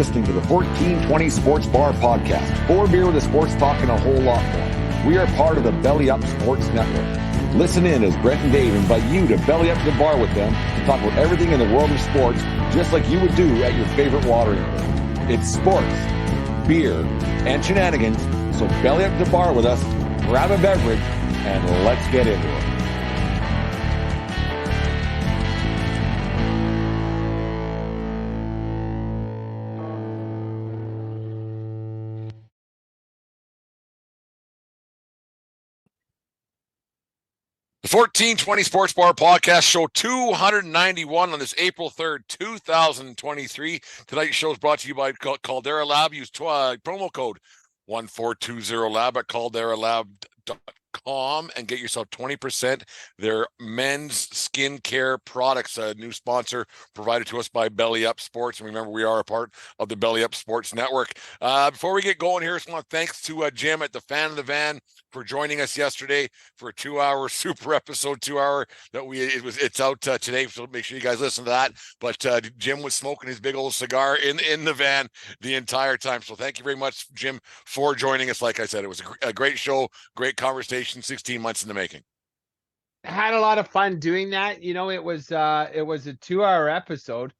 listening to the 1420 Sports Bar Podcast. 4 beer with a sports talk and a whole lot more. We are part of the Belly Up Sports Network. Listen in as Brent and Dave invite you to belly up to the bar with them to talk about everything in the world of sports, just like you would do at your favorite watering hole. It's sports, beer, and shenanigans, so belly up to the bar with us, grab a beverage, and let's get into it. The 1420 Sports Bar Podcast, show 291 on this April 3rd, 2023. Tonight's show is brought to you by Caldera Lab. Use promo code 1420lab at calderalab.com and get yourself 20%. Their men's skincare products, a new sponsor provided to us by Belly Up Sports. And remember, we are a part of the Belly Up Sports Network. Before we get going here, I just want to thanks to Jim at the Fan of the Van for joining us yesterday for a 2-hour super episode, 2-hour that it's out today, so make sure you guys listen to that. But Jim was smoking his big old cigar in the van the entire time. So thank you very much, Jim, for joining us. Like I said, it was a great show, great conversation, 16 months in the making. Had a lot of fun doing that. You know, it was a 2-hour episode.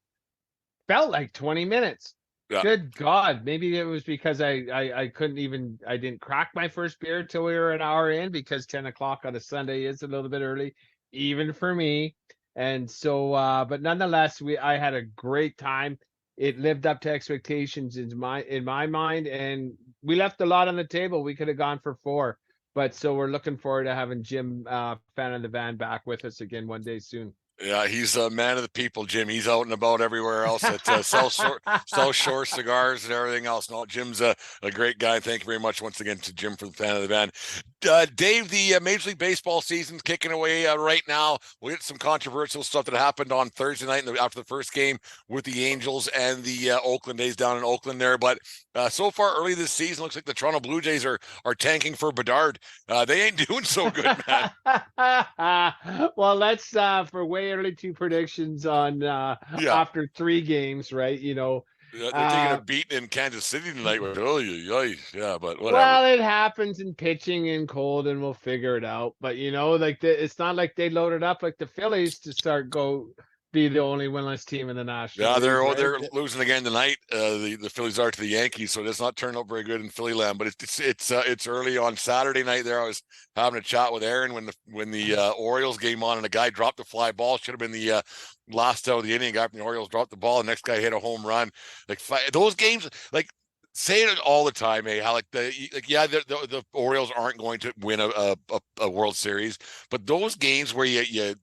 Felt like 20 minutes. Yeah. Good God. Maybe it was because I didn't crack my first beer till we were an hour in, because 10 o'clock on a Sunday is a little bit early, even for me. And so, but nonetheless, I had a great time. It lived up to expectations in my mind, and we left a lot on the table. We could have gone for 4, but so we're looking forward to having Jim, Fan of the Van, back with us again one day soon. Yeah, he's a man of the people, Jim. He's out and about everywhere else at South Shore Cigars and everything else. No, Jim's a great guy. Thank you very much once again to Jim for the Fan of the Van. Dave, the Major League Baseball season's kicking away right now. We'll get some controversial stuff that happened on Thursday night after the first game with the Angels and the Oakland A's down in Oakland there. But so far early this season, looks like the Toronto Blue Jays are tanking for Bedard. They ain't doing so good, man. Well, let's for way early 2 predictions on after 3 games, right? You know, they're taking a beating in Kansas City tonight. But whatever. Well, it happens in pitching and cold, and we'll figure it out. But you know, like it's not like they loaded up like the Phillies to be the only winless team in the National League. Yeah, they're losing again tonight. The Phillies are to the Yankees, so it's not turned out very good in Philly land. But it's early on Saturday night. There, I was having a chat with Aaron when the Orioles game on, and a guy dropped a fly ball. Should have been the last out of the inning. Guy from the Orioles dropped the ball. The next guy hit a home run. Like those games, like. Say it all the time, how the Orioles aren't going to win a World Series, but those games where you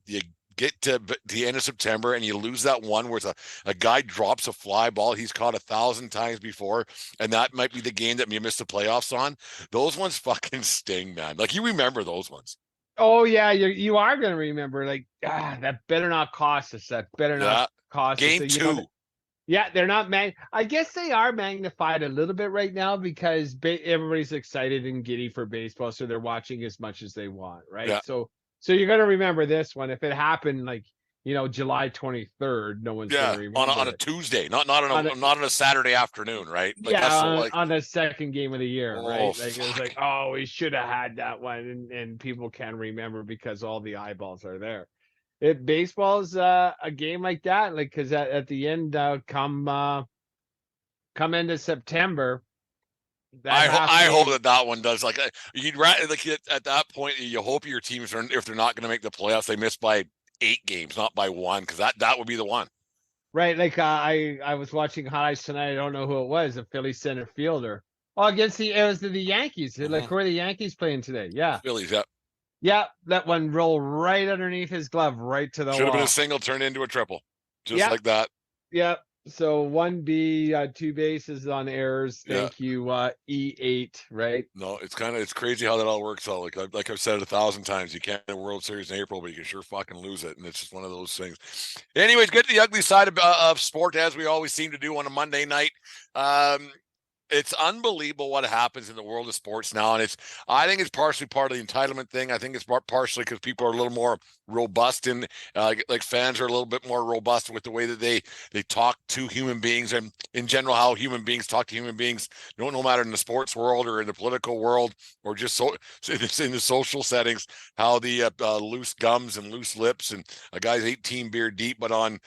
get to the end of September and you lose that one where it's a guy drops a fly ball he's caught 1,000 times before, and that might be the game that you miss the playoffs on. Those ones fucking sting, man. Like, you remember those ones. Oh yeah, you are gonna remember. Like, that better not cost us. That better not cost us. Game 2. Yeah, they're not I guess they are magnified a little bit right now because everybody's excited and giddy for baseball, so they're watching as much as they want, right? Yeah. So you're gonna remember this one. If it happened like, you know, July 23rd, no one's gonna remember on a Tuesday, not on a Saturday afternoon, right? Like, on the second game of the year, right? Like, it was like, oh, we should have had that one, and people can remember because all the eyeballs are there. Baseball's a game like that, like, because at the end, come into September, I hope that one does. Like, you'd rather, like, at that point, you hope your teams are, if they're not going to make the playoffs, they miss by 8 games, not by 1, because that would be the one. Right, like I was watching highlights tonight. I don't know who it was, a Philly center fielder. Oh, against it was the Yankees. Mm-hmm. Like, who are the Yankees playing today? Yeah, Phillies. Yeah. Yeah, that one rolled right underneath his glove, right to the wall. Should have been a single, turned into a triple, just like that. Yeah. So 1B, 2 bases on errors. Thank you, E8, right? No, it's crazy how that all works out. Like I've said it 1,000 times, you can't win a World Series in April, but you can sure fucking lose it, and it's just one of those things. Anyways, get to the ugly side of sport, as we always seem to do on a Monday night. It's unbelievable what happens in the world of sports now, and I think it's partially part of the entitlement thing. I think it's partially because people are a little more robust in, like fans are a little bit more robust with the way that they talk to human beings, and in general how human beings talk to human beings. No matter in the sports world or in the political world or just so it's in the social settings, how the loose gums and loose lips, and a guy's 18 beer deep. But on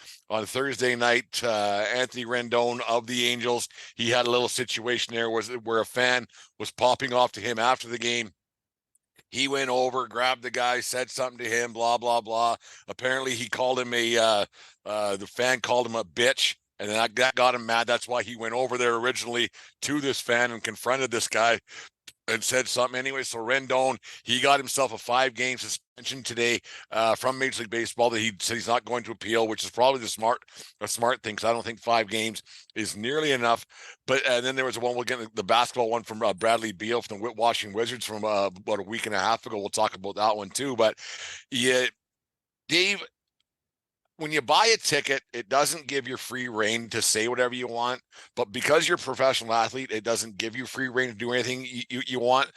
Thursday night, Anthony Rendon of the Angels, he had a little situation there where a fan was popping off to him after the game. He went over, grabbed the guy, said something to him, blah, blah, blah. Apparently he called him the fan called him a bitch, and that got him mad. That's why he went over there originally to this fan and confronted this guy and said something anyway. So Rendon, he got himself a 5-game suspension today from Major League Baseball that he said he's not going to appeal, which is probably a smart thing, because I don't think 5 games is nearly enough. But then there was one, we'll get the basketball one from Bradley Beal from the Washington Wizards from about a week and a half ago. We'll talk about that one too. But yeah, Dave, when you buy a ticket, it doesn't give you free reign to say whatever you want, but because you're a professional athlete, it doesn't give you free reign to do anything you want.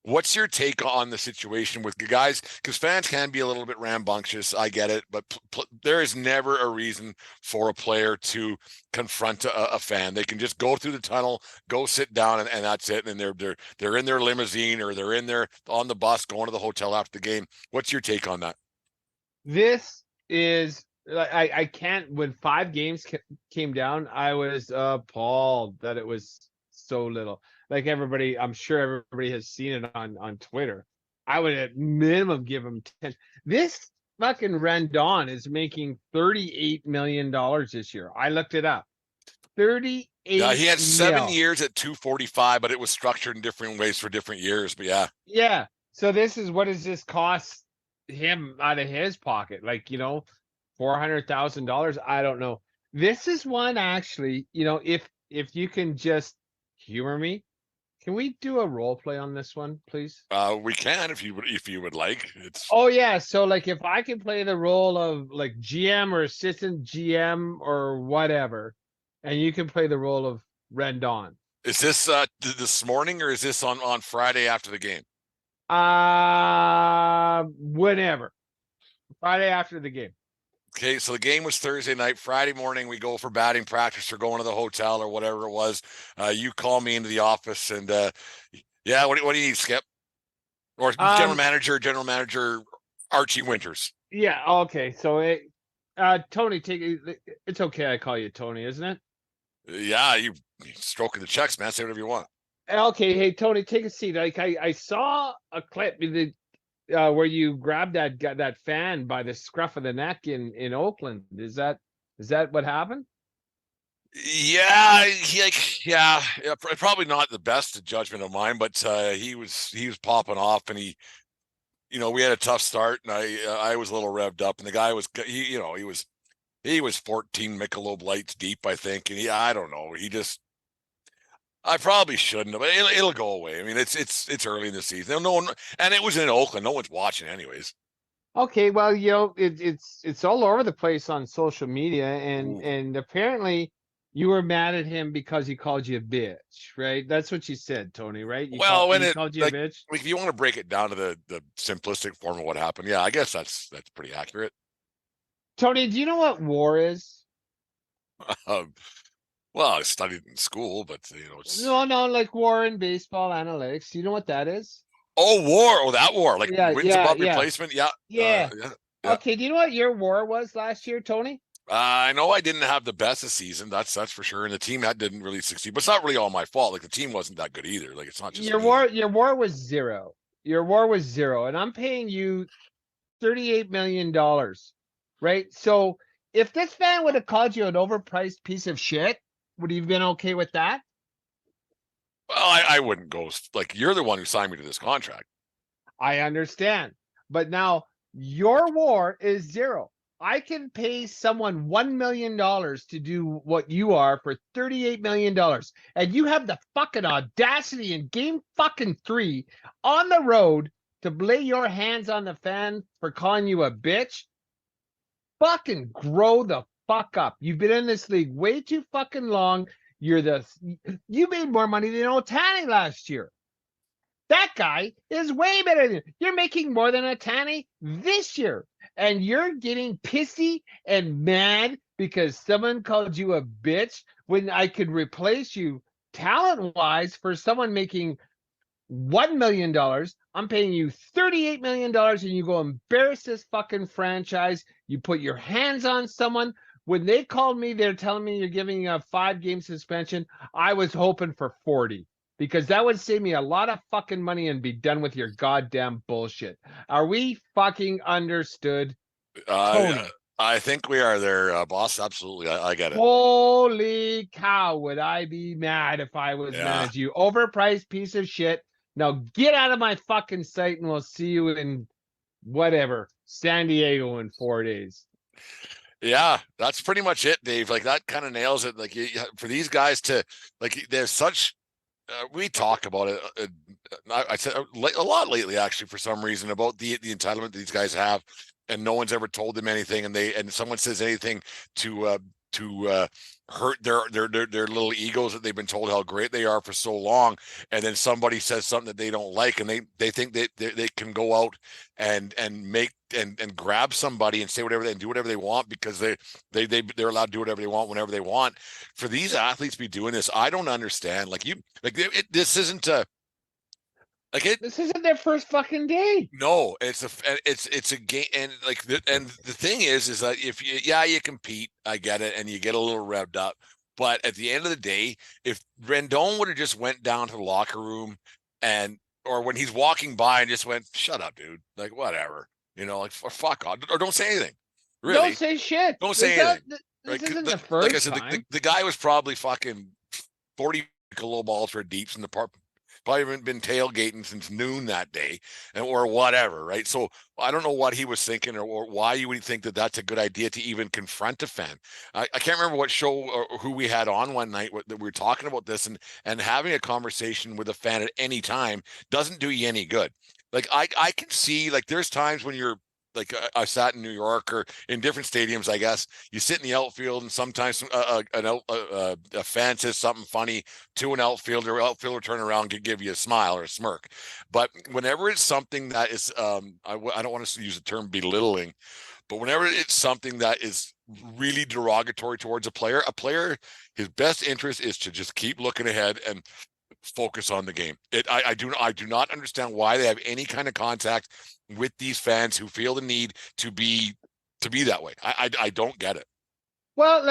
What's your take on the situation with the guys? Because fans can be a little bit rambunctious. I get it, but there is never a reason for a player to confront a fan. They can just go through the tunnel, go sit down, and that's it. And they're in their limousine, or they're in there on the bus going to the hotel after the game. What's your take on that? This is, I can't, when 5 games came down, I was appalled that it was so little. Like everybody, I'm sure everybody has seen it on Twitter. I would at minimum give him 10. This fucking Rendon is making $38 million this year. I looked it up. 38. Yeah, he had 7 years at 245, but it was structured in different ways for different years. But yeah. Yeah. So what does this cost him out of his pocket? Like, $400,000. I don't know. This is one, actually, if you can just humor me, can we do a role play on this one, please? We can, if you would like. Oh yeah. So like, if I can play the role of like GM or assistant GM or whatever, and you can play the role of Rendon. Is this this morning, or is this on Friday after the game? Whenever. Friday after the game. Okay, so the game was Thursday night. Friday morning, we go for batting practice or going to the hotel or whatever it was. You call me into the office, and yeah, what do you need, Skip? Or general manager Archie Winters. Yeah. Okay. So Tony, it's okay. I call you Tony, isn't it? Yeah, you stroking the checks, man. Say whatever you want. Okay. Hey, Tony, take a seat. Like I saw a clip where you grabbed that fan by the scruff of the neck in Oakland. Is that what happened? Yeah, probably not the best judgment of mine, but he was popping off, and we had a tough start, and I was a little revved up, and the guy was he was 14 Michelob Lights deep, I think, and I don't know, I probably shouldn't have, but it'll go away. I mean, it's early in the season. No one, and it was in Oakland. No one's watching anyways. Okay, well, it's all over the place on social media, and apparently you were mad at him because he called you a bitch, right? That's what you said, Tony, right? He called you a bitch. If you want to break it down to the simplistic form of what happened, yeah, I guess that's pretty accurate. Tony, do you know what war is? Well, I studied in school, but it's no, like war in baseball analytics. Do you know what that is? Oh, war! Oh, that war, like wins above replacement. Yeah. Yeah. Okay. Do you know what your war was last year, Tony? I know I didn't have the best of season. That's for sure, and the team didn't really succeed. But it's not really all my fault. Like the team wasn't that good either. Like it's not just your war. Your war was zero. Your war was zero, and I'm paying you $38 million, right? So if this fan would have called you an overpriced piece of shit, would you have been okay with that? Well, I wouldn't go, like, you're the one who signed me to this contract. I understand. But now your war is zero. I can pay someone $1 million to do what you are for $38 million. And you have the fucking audacity in game fucking 3 on the road to lay your hands on the fan for calling you a bitch. Fucking grow the fuck up. You've been in this league way too fucking long. you made more money than Otani last year. That guy is way better than you. You're making more than Otani this year. And you're getting pissy and mad because someone called you a bitch when I could replace you talent-wise for someone making $1 million. I'm paying you $38 million and you go embarrass this fucking franchise. You put your hands on someone. When they called me, they're telling me you're giving a 5-game suspension. I was hoping for 40 because that would save me a lot of fucking money and be done with your goddamn bullshit. Are we fucking understood? Tony. I think we are there, boss. Absolutely. I get it. Holy cow, would I be mad if I was mad at you? Overpriced piece of shit. Now get out of my fucking site and we'll see you in whatever, San Diego in 4 days. Yeah, that's pretty much it, Dave. Like that kind of nails it. Like for these guys to like, there's such. We talk about it. I said a lot lately, actually, for some reason, about the entitlement these guys have, and no one's ever told them anything. And someone says anything to hurt their little egos that they've been told how great they are for so long, and then somebody says something that they don't like, and they think that they can go out and make and grab somebody and say whatever and do whatever they want because they're allowed to do whatever they want whenever they want. For these athletes to be doing this, I don't understand. This isn't this isn't their first fucking day. No, it's a game, and the thing is that if you compete, I get it, and you get a little revved up, but at the end of the day, if Rendon would have just went down to the locker room or when he's walking by and just went, "Shut up, dude," like whatever, fuck off, or don't say anything. Really, don't say shit. Don't say anything. This isn't the first like I said, time. The guy was probably fucking 40 low balls for deeps in the park. Probably haven't been tailgating since noon that day, or whatever, right? So I don't know what he was thinking, or why you would think that that's a good idea to even confront a fan. I can't remember what show or who we had on one night that we were talking about this, and having a conversation with a fan at any time doesn't do you any good. Like I can see, like, there's times when you're like, I sat in New York or in different stadiums, I guess. You sit in the outfield, and sometimes a fan says something funny to an outfielder. Outfielder turn around and give you a smile or a smirk. But whenever it's something that is, I don't want to use the term belittling, but whenever it's something that is really derogatory towards a player, his best interest is to just keep looking ahead and focus on the game. I do not understand why they have any kind of contact with these fans who feel the need to be that way. I don't get it. Well,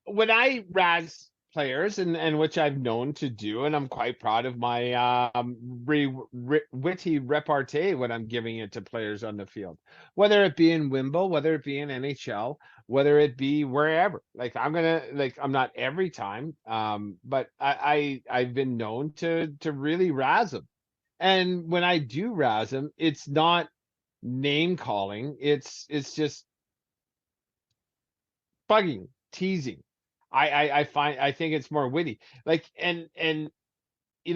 when I razz players, and which I've known to do, and I'm quite proud of my witty repartee when I'm giving it to players on the field, whether it be in Wimble, whether it be in NHL, whether it be wherever. I'm not every time, but I've been known to really razz them. And when I do razz them, it's not name calling. It's just bugging, teasing. I think it's more witty.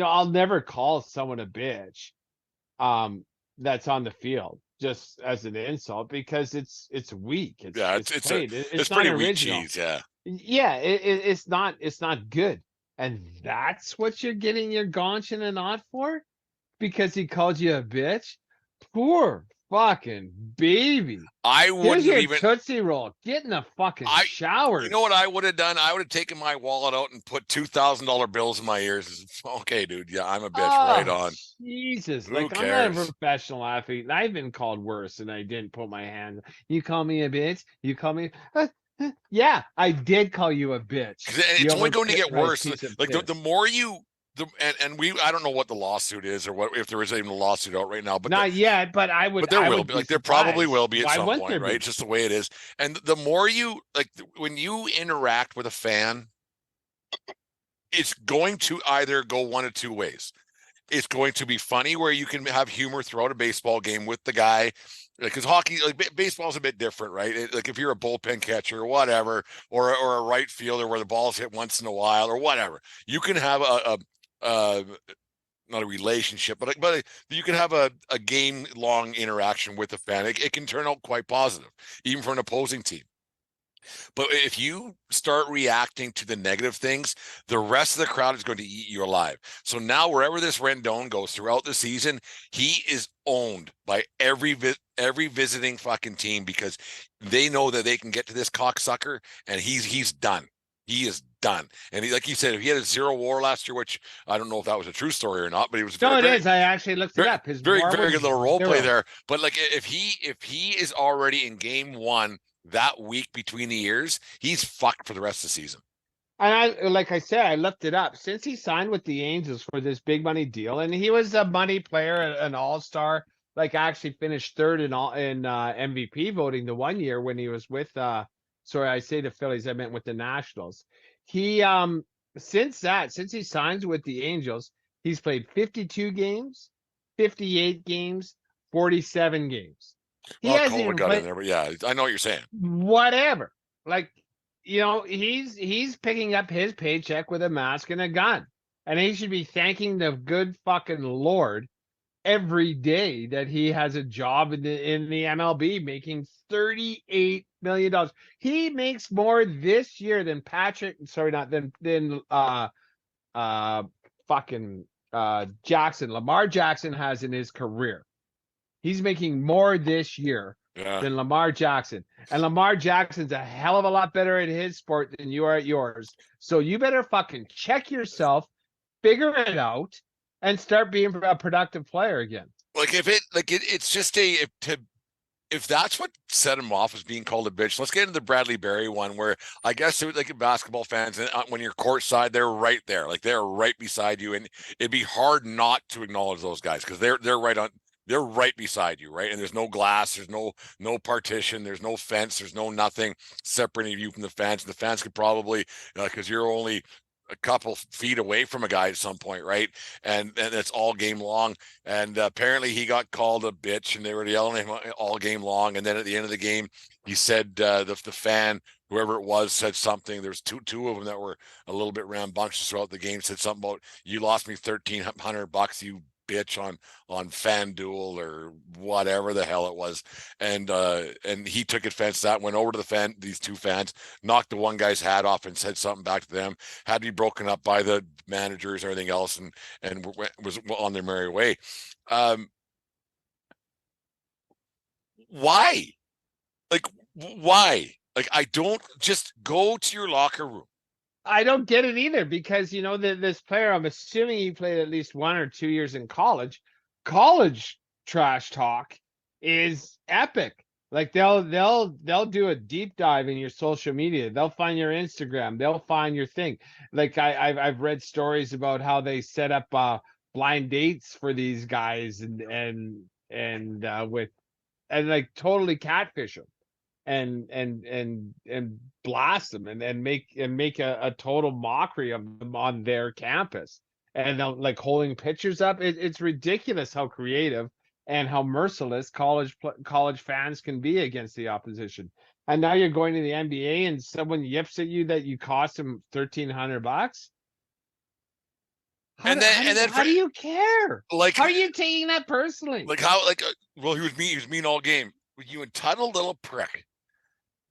I'll never call someone a bitch that's on the field just as an insult, because it's weak. It's not pretty original. Weak cheese, yeah. Yeah, it's not good. And that's what you're getting your gaunch in a knot for? Because he called you a bitch? Poor fucking baby. I wouldn't Here's your even Tootsie Roll. Get in the fucking shower. You know what I would have done? I would have taken my wallet out and put $2,000 bills in my ears. Okay, dude. Yeah, I'm a bitch. Right on. Jesus. Who I'm cares? not a professional athlete, and I've been called worse, and I didn't put my hand. You call me a bitch? You call me yeah, I did call you a bitch. It's only going to get worse. Like the more you I don't know what the lawsuit is, or what, if there is even a lawsuit out right now, but not yet, but I would. But there will be, like, there probably will be at some point, right? It's just the way it is. And the more you, like, when you interact with a fan, it's going to either go one of two ways. It's going to be funny, where you can have humor throughout a baseball game with the guy, because hockey, like baseball, is a bit different, right? Like if you're a bullpen catcher or whatever, or a right fielder where the ball's hit once in a while or whatever, you can have not a relationship, but you can have a game-long interaction with a fan. It can turn out quite positive, even for an opposing team. But if you start reacting to the negative things, the rest of the crowd is going to eat you alive. So now wherever this Rendon goes throughout the season, he is owned by every visiting fucking team because they know that they can get to this cocksucker and he's done. He is done. And he, like you said, if he had a 0 WAR last year, which I don't know if that was a true story or not, but it was no, it is. I actually looked it up. His very WAR good little role play 0. there. But like if he is already in game 1 that week between the years, he's fucked for the rest of the season. And like I said, I looked it up. Since he signed with the Angels for this big money deal, and he was a money player, an all-star, like actually finished third in MVP voting the one year when he was with sorry, I say the Phillies, I meant with the Nationals. He since he signs with the Angels, he's played 52 games, 58 games, 47 games. He hasn't even got in there, but yeah, I know what you're saying. Whatever. Like, you know, he's picking up his paycheck with a mask and a gun. And he should be thanking the good fucking Lord every day that he has a job in the MLB making $38 million. He makes more this year than Lamar Jackson has in his career. He's making more this year than Lamar Jackson. And Lamar Jackson's a hell of a lot better at his sport than you are at yours. So you better fucking check yourself, figure it out, and start being a productive player again. Like it's just if that's what set him off as being called a bitch, let's get into the Bradley Berry one where I guess it was like basketball fans, and when you're courtside, they're right there, like they're right beside you, and it'd be hard not to acknowledge those guys because they're right beside you, right? And there's no glass, there's no partition, there's no fence, there's no nothing separating you from the fans. The fans could probably, because you're only a couple feet away from a guy at some point, right? And it's all game long. And apparently he got called a bitch, and they were yelling at him all game long. And then at the end of the game, he said the fan, whoever it was, said something. There's two of them that were a little bit rambunctious throughout the game. Said something about, "You lost me $1,300, you bitch," on FanDuel or whatever the hell it was, and he took offense to that, went over to these two fans, knocked the one guy's hat off and said something back to them, had to be broken up by the managers and everything else, and was on their merry way. Why? Like, I don't just go to your locker room. I don't get it either because, you know, this player, I'm assuming he played at least 1 or 2 years in college. College trash talk is epic. Like they'll do a deep dive in your social media. They'll find your Instagram. They'll find your thing. Like I've read stories about how they set up blind dates for these guys and like totally catfish them. And blast them and make a total mockery of them on their campus, and they'll like holding pictures up. It's ridiculous how creative and how merciless college fans can be against the opposition. And now you're going to the NBA and someone yips at you that you cost them $1,300. How do you care? Like, how are you taking that personally? Like how? Well, he was mean all game. You entitled little prick.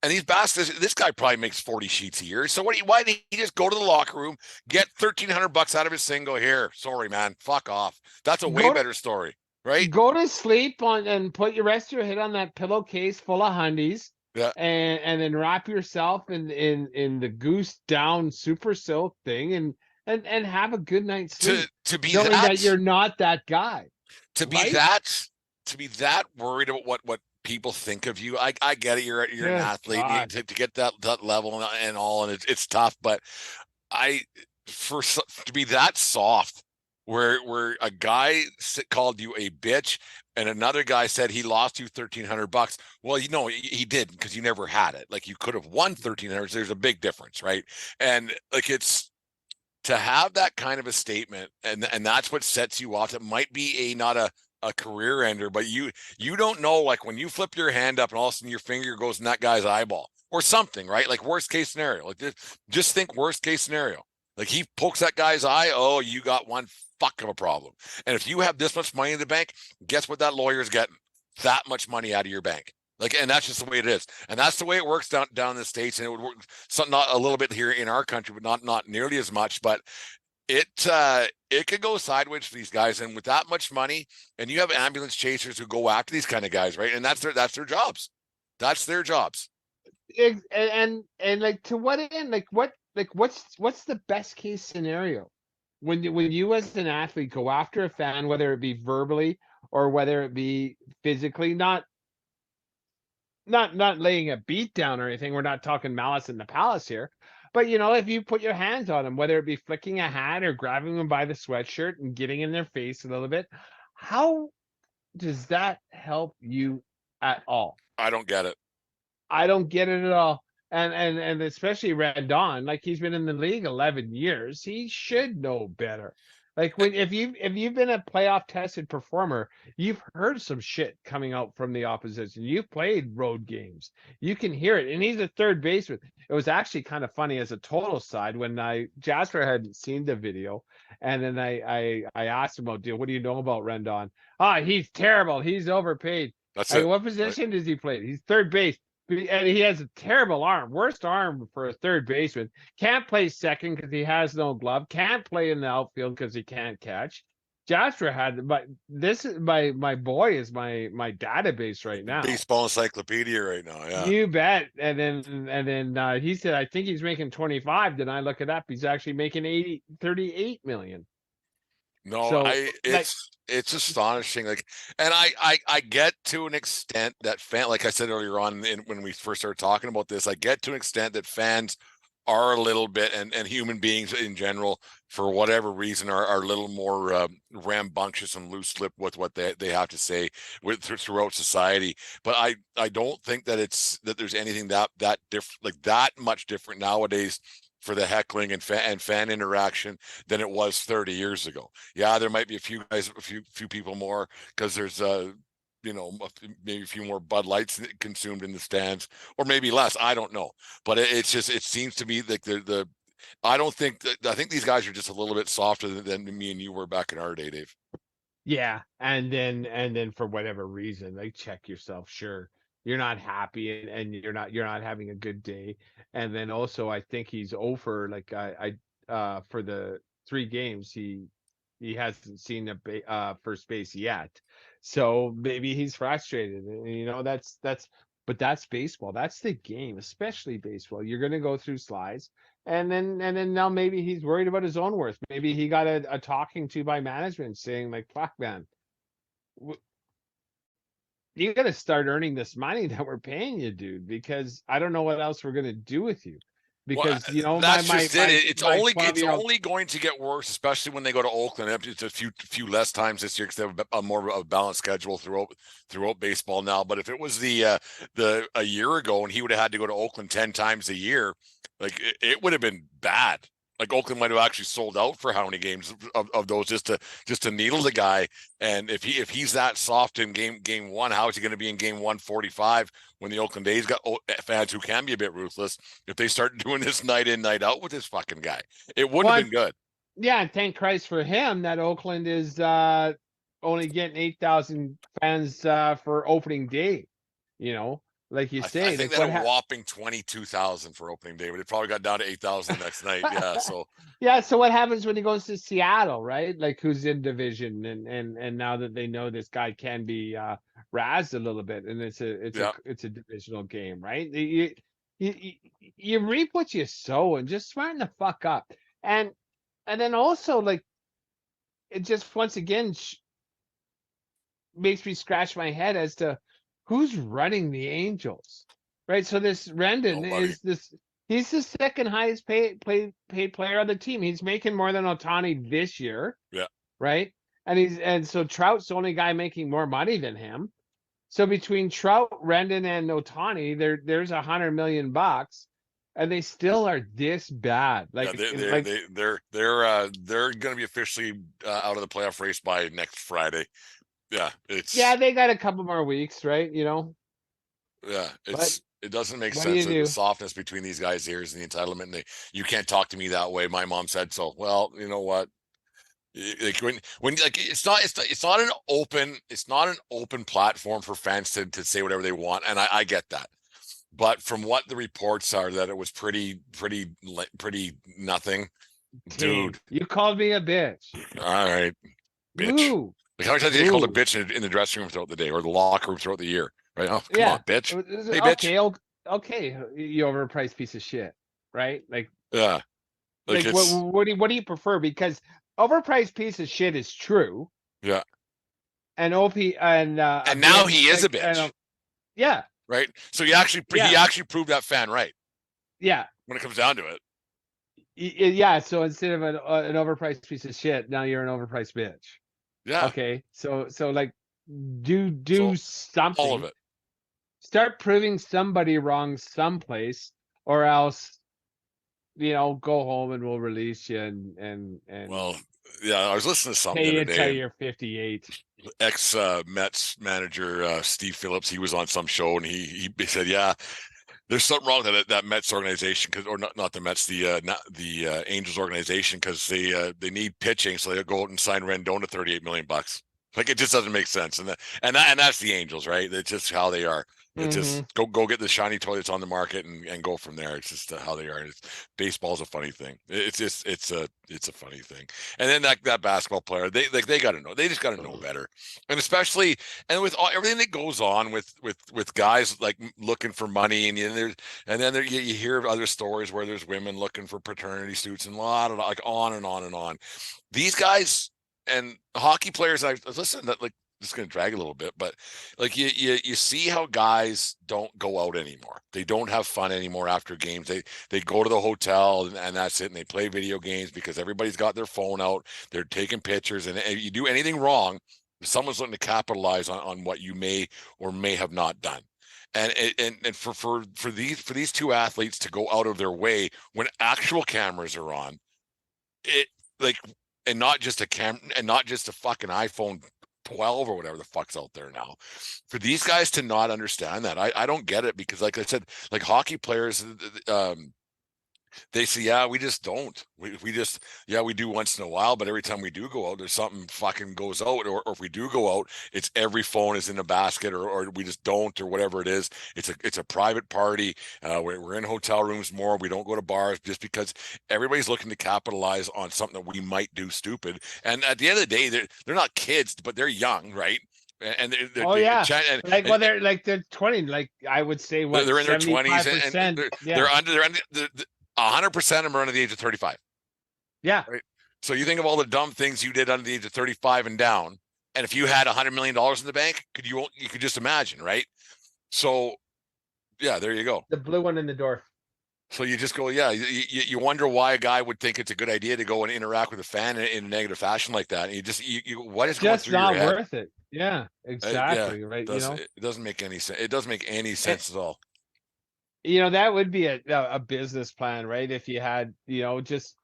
And these bastards, this guy probably makes 40 sheets a year. So why didn't he just go to the locker room, get $1,300 out of his thing, go, "Here, sorry, man, fuck off." That's a way better story, right? Go to sleep and put your rest of your head on that pillowcase full of hundies. Yeah. And then wrap yourself in the goose down super silk thing and have a good night's sleep. To be knowing that you're not that guy. To be that worried about what people think of you. I get it. You're an athlete. To get that level and all, and it's tough. But to be that soft, where a guy called you a bitch and another guy said he lost you $1,300. Well, you know he didn't, because you never had it. Like, you could have won $1,300. There's a big difference, right? And like, it's to have that kind of a statement, and that's what sets you off. It might be not a career ender, but you don't know, like when you flip your hand up and all of a sudden your finger goes in that guy's eyeball or something, right? Like, worst case scenario, like this, just think worst case scenario. Like, he pokes that guy's eye. Oh, you got one fuck of a problem. And if you have this much money in the bank, guess what that lawyer's getting? That much money out of your bank. Like, and that's just the way it is, and that's the way it works down in the States, and it would work some, not a little bit here in our country, but not nearly as much. But it could go sideways for these guys, and with that much money, and you have ambulance chasers who go after these kind of guys, right? And that's their jobs. That's their jobs. And like, to what end? What's the best case scenario when you as an athlete go after a fan, whether it be verbally or whether it be physically, not laying a beat down or anything. We're not talking Malice in the Palace here. But if you put your hands on them, whether it be flicking a hat or grabbing them by the sweatshirt and getting in their face a little bit, how does that help you at all? I don't get it. I don't get it at all. And especially Rendon, like, he's been in the league 11 years. He should know better. Like, if you've been a playoff tested performer, you've heard some shit coming out from the opposition. You've played road games. You can hear it. And he's a third baseman. It was actually kind of funny as a total side when Jasper hadn't seen the video, and then I asked him about, what do you know about Rendon? He's terrible. He's overpaid. That's it. What position does he play? He's third base. And he has a terrible arm, worst arm for a third baseman. Can't play second because he has no glove. Can't play in the outfield because he can't catch. Jasper had, but this is my boy is my database right now. Baseball encyclopedia right now, yeah. You bet. And then he said, I think he's making 25. Then I look it up. He's actually making 38 million. No, So, it's astonishing. Like, and I get to an extent that like I said earlier on when we first started talking about this, I get to an extent that fans are a little bit, and human beings in general, for whatever reason, are a little more rambunctious and loose lip with what they have to say throughout society. But I don't think that there's anything that different, like that much different nowadays for the heckling and fan interaction than it was 30 years ago. Yeah, there might be a few guys, a few people more, because there's maybe a few more Bud Lights consumed in the stands, or maybe less. I don't know, but it seems to me like I think these guys are just a little bit softer than me and you were back in our day, Dave. Yeah, and then for whatever reason, like, check yourself. Sure, you're not happy, and you're not having a good day. And then also, I think he's over. Like, I for the 3 games, he hasn't seen a first base yet. So maybe he's frustrated. And, but that's baseball. That's the game, especially baseball. You're going to go through slides. And then now maybe he's worried about his own worth. Maybe he got a talking to by management saying, like, fuck, man, you got to start earning this money that we're paying you, dude, because I don't know what else we're going to do with you. Because, that's just it. It's only going to get worse, especially when they go to Oakland. It's a few less times this year because they have a more of a balanced schedule throughout baseball now. But if it was a year ago and he would have had to go to Oakland 10 times a year, like, it would have been bad. Like, Oakland might have actually sold out for how many games of those just to needle the guy. And if he's that soft in game 1, how is he going to be in game 145 when the Oakland A's got fans who can be a bit ruthless? If they start doing this night in, night out with this fucking guy, it wouldn't have been good. Yeah, and thank Christ for him that Oakland is only getting 8,000 fans for opening day. Like you say, I think that a whopping 22,000 for opening day, but it probably got down to 8,000 next night. Yeah. So yeah. So what happens when he goes to Seattle, right? Like, who's in division, and now that they know this guy can be razzed a little bit, and it's a divisional game, right? You reap what you sow, and just smarten the fuck up, and then also, like, it just once again makes me scratch my head as to who's running the Angels, right? So this Rendon he's the second highest paid player on the team. He's making more than Ohtani this year. Yeah. Right. And so Trout's the only guy making more money than him. So between Trout, Rendon, and Ohtani, there's $100 million, and they still are this bad. Like, they're going to be officially out of the playoff race by next Friday. Yeah, they got a couple more weeks, right? Yeah, it doesn't make sense. The softness between these guys' ears and the entitlement. You can't talk to me that way. My mom said so. Well, you know what? Like when like it's not an open platform for fans to say whatever they want, and I get that. But from what the reports are, that it was pretty nothing, dude. You called me a bitch. All right, bitch. Ooh. Like how many times did you call a Ooh. bitch in the dressing room throughout the day or the locker room throughout the year? Right? Oh, come Yeah. on, bitch. Hey, bitch. Okay. You overpriced piece of shit, right? Yeah, like What it's what do you prefer? Because overpriced piece of shit is true, yeah. and OP and a And now bitch he is a and bitch, yeah, right? So he yeah, actually proved that fan right yeah, when it comes down to it. yeah. So instead of an overpriced piece of shit, now you're an overpriced bitch. Yeah. Okay, so like, do So all of something. it. Start proving somebody wrong someplace, or else go home and we'll release you and Well, yeah, I was listening to something the pay other you till day, and you're 58. ex Mets manager Steve Phillips, he was on some show, and he said, yeah, there's something wrong with that Mets organization, because, or not the Mets, the Angels organization, because they need pitching, so they'll go out and sign Rendon to $38 million. Like, it just doesn't make sense, and that's the Angels, right? It's just how they are. It's Mm-hmm. just go get the shiny toy that's on the market and go from there. It's just how they are. Baseball's a funny thing. It's a funny thing. And then that basketball player, they got to know. They just got to know better. And especially, and with everything that goes on with guys like looking for money, and then you hear of other stories where there's women looking for paternity suits, and a lot of, like, on and on and on. These guys and hockey players, I listen that, like, it's going to drag a little bit, but like you see how guys don't go out anymore. They don't have fun anymore after games. They go to the hotel, and that's it. And they play video games because everybody's got their phone out. They're taking pictures, and if you do anything wrong, someone's looking to capitalize on what you may or may have not done. And for these two athletes to go out of their way when actual cameras are on, it, like, and not just a fucking iPhone 12 or whatever the fuck's out there now. For these guys to not understand that, I don't get it, because, like I said, like, hockey players, they say, yeah, we just don't. We just, yeah, we do once in a while, but every time we do go out, there's something fucking goes out. Or if we do go out, it's every phone is in a basket, or we just don't, or whatever it is. It's a private party. We're in hotel rooms more. We don't go to bars, just because everybody's looking to capitalize on something that we might do stupid. And at the end of the day, they're not kids, but they're young, right? And Oh yeah, they're 20. Like, I would say, what, they're in their 20s, and 75%? they're Yeah, under 100% of them are under the age of 35. yeah. Right. So you think of all the dumb things you did under the age of 35 and down, and if you had $100 million in the bank, you could just imagine, right? So yeah, there you go. The blue one in the door. So you just go, yeah. You wonder why a guy would think it's a good idea to go and interact with a fan in a negative fashion like that. And what is going Just through your not head? worth it. Yeah, Yeah, exactly. Right. it doesn't make any sense. It doesn't make any And, sense at all. that would be a business plan, right? If you had, just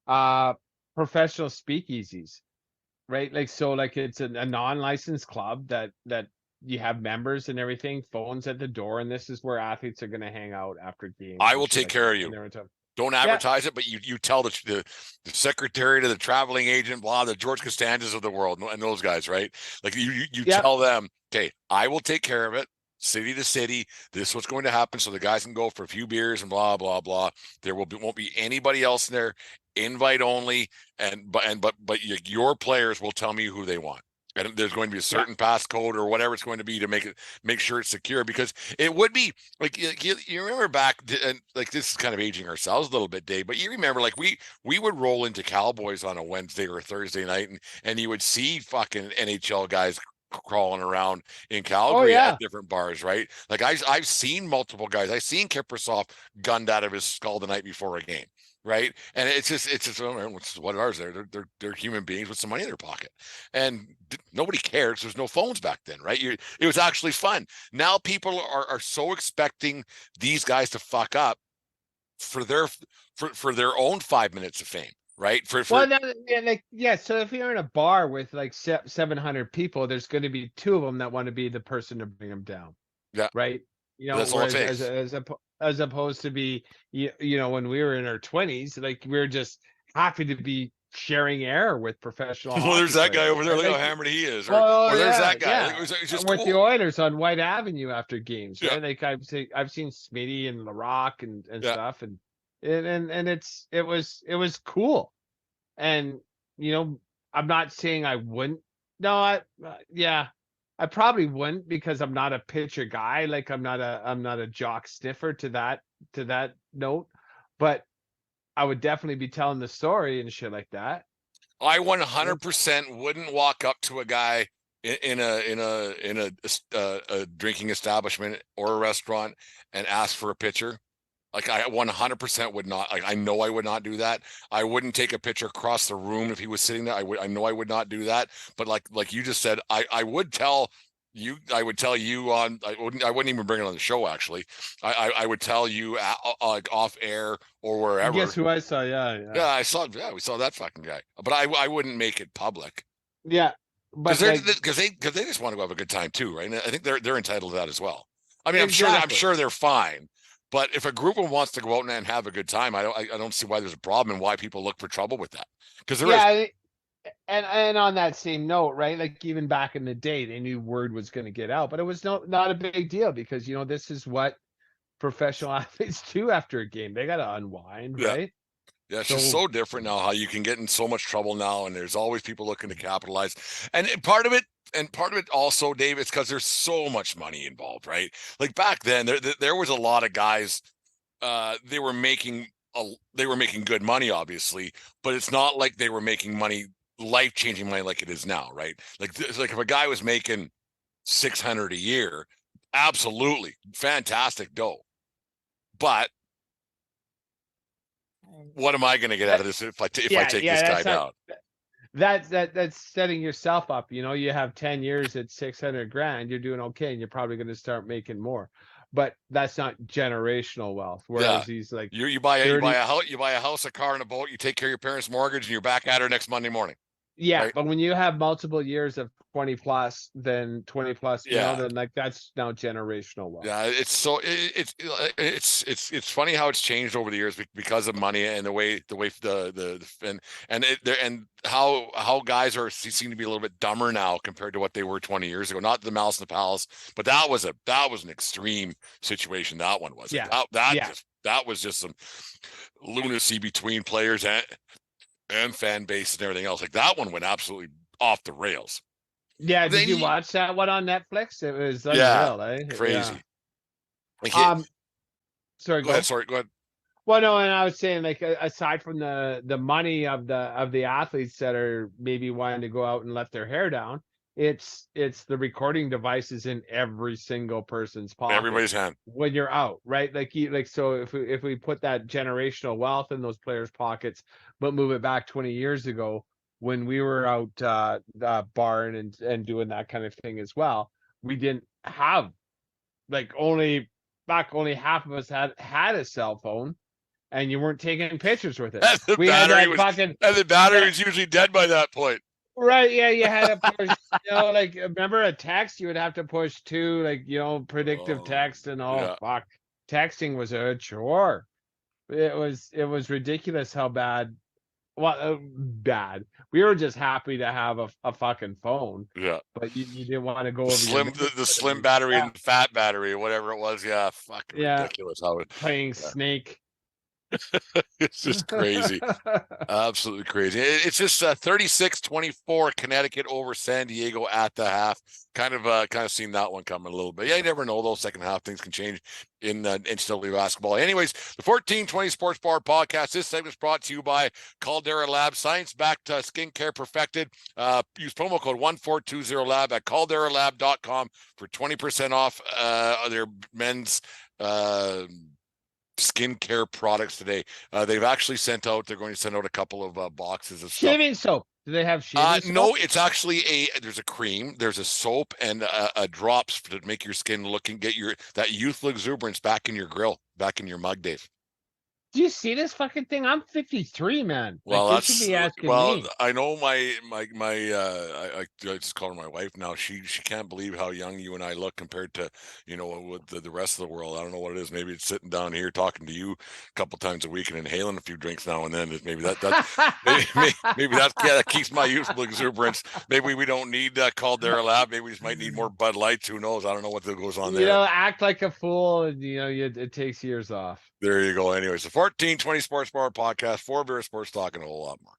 uh professional speakeasies, right? Like, so, like, it's a non-licensed club that you have members and everything, phones at the door, and this is where athletes are going to hang out after games I and will shit take like care that of when you. they're in town. Don't Yeah, advertise it, but you tell the secretary to the traveling agent, blah, the George Costanzas of the world, and those guys, right? Like, you yeah. tell them, okay, I will take care of it, city to city. This is what's going to happen, so the guys can go for a few beers and blah blah blah. There won't be anybody else in there. Invite only, but your players will tell me who they want. And there's going to be a Yeah. certain passcode or whatever it's going to be to make sure it's secure, because it would be like, you remember back, and like, this is kind of aging ourselves a little bit, Dave, but you remember, like, we would roll into Cowboys on a Wednesday or a Thursday night, and you would see fucking NHL guys crawling around in Oh Calgary at yeah. different bars, right? Like, I've seen multiple guys. I've seen Kiprusoff gunned out of his skull the night before a game, right? And it's just what ours. They're human beings with some money in their pocket, and nobody cares. There's no phones back then, right? It was actually fun. Now people are so expecting these guys to fuck up for their own 5 minutes of fame, right? Well, yeah, like, yeah. So if you're in a bar with like 700 people, there's going to be two of them that want to be the person to bring them down, Yeah, right? that's all it Whereas takes. as opposed to be, when we were in our 20s, like, we are just happy to be sharing air with professional Well, there's hockey that guy players, over there. right? Look how Like, hammered he is. oh Or there's yeah, that guy. yeah. Like, it's just With the cool. Oilers on White Avenue after games, Yeah. right? Like I've seen Smitty and LaRock and Yeah. stuff, and it was cool. And I'm not saying I wouldn't. No, yeah, I probably wouldn't because I'm not a pitcher guy. Like I'm not a jock sniffer to that note, but I would definitely be telling the story and shit like that. I 100% wouldn't walk up to a guy in a drinking establishment or a restaurant and ask for a picture. Like I 100% would not. Like I know I would not do that. I wouldn't take a picture across the room if he was sitting there. I know I would not do that. But like you just said, I would tell you. I would tell you on. I wouldn't even bring it on the show. Actually, I would tell you like off air or wherever. Guess who I saw? Yeah. Yeah, I saw. Yeah, we saw that fucking guy. But I wouldn't make it public. Yeah, but Because they just want to have a good time too, right? And I think they're entitled to that as well. I mean, exactly. I'm sure they're fine. But if a group of them wants to go out and have a good time, I don't see why there's a problem and why people look for trouble with that. Because there is. And on that same note, right? Like even back in the day, they knew word was going to get out, but it was not a big deal because this is what professional athletes do after a game. They got to unwind, right? Yeah, it's just so different now how you can get in so much trouble now, and there's always people looking to capitalize. And part of it also, Dave, it's because there's so much money involved, right? Like back then, there was a lot of guys. They were making good money, obviously, but it's not like they were making money, life-changing money like it is now, right? Like if a guy was making $600 a year, absolutely fantastic dough, but what am I going to get out of this if I take this guy down? That's setting yourself up. You have 10 years at 600 grand, you're doing okay, and you're probably going to start making more. But that's not generational wealth. Whereas he's like, you buy a house, a car, and a boat. You take care of your parents' mortgage, and you're back at her next Monday morning. Yeah, right? But when you have multiple years of 20 plus, then 20 plus, then like that's now generational wealth. Yeah, it's funny how it's changed over the years because of money and the way and how guys seem to be a little bit dumber now compared to what they were 20 years ago. Not the Malice in the Palace, but that was an extreme situation. That one was. That was just some lunacy between players and fan base and everything else. Like that one went absolutely off the rails. Yeah, did you watch that one on Netflix? It was unreal, crazy. Yeah. Sorry, go ahead. Sorry, go ahead. Well, no, and I was saying, like, aside from the money of the athletes that are maybe wanting to go out and let their hair down, it's the recording devices in every single person's pocket. Everybody's hand. When you're out, right? So if we put that generational wealth in those players' pockets, but move it back 20 years ago when we were out barring and doing that kind of thing as well, we didn't have only half of us had a cell phone, and you weren't taking pictures with it. The battery was usually dead by that point. Right, yeah, you had to push, remember a text, you would have to push 2, predictive text and fuck. Texting was a chore. It was ridiculous how bad. Well, bad. We were just happy to have a fucking phone. Yeah. But you didn't want to go over the slim battery and the fat battery or whatever it was. Yeah, fucking ridiculous how it playing Snake. It's just crazy. Absolutely crazy. It's just 36-24 Connecticut over San Diego at the half. Kind of seen that one coming a little bit. Yeah, you never know though. Second half things can change in NCAA basketball. Anyways, the 1420 Sports Bar podcast. This segment is brought to you by Caldera Lab. Science-backed skincare perfected. Use promo code 1420lab at calderalab.com for 20% off their men's skincare products today. They've actually they're going to send out a couple of boxes of shaving soap. Do they have shaving soap? No, it's actually there's a cream, there's a soap, and a drops to make your skin look and get that youthful exuberance back in your grill, back in your mug, Dave. Do you see this fucking thing? I'm 53, man. Well, Like, you should be asking well, me. I know I just call her my wife now. She can't believe how young you and I look compared to, with the rest of the world. I don't know what it is. Maybe it's sitting down here talking to you a couple times a week and inhaling a few drinks now and then. Maybe that keeps my youthful exuberance. Maybe we don't need Caldera Lab. Maybe we just might need more Bud Lights. Who knows? I don't know what goes on there. Act like a fool, and it takes years off. There you go. Anyways, the 1420 Sports Bar podcast, 4 beer sports talk, and a whole lot more.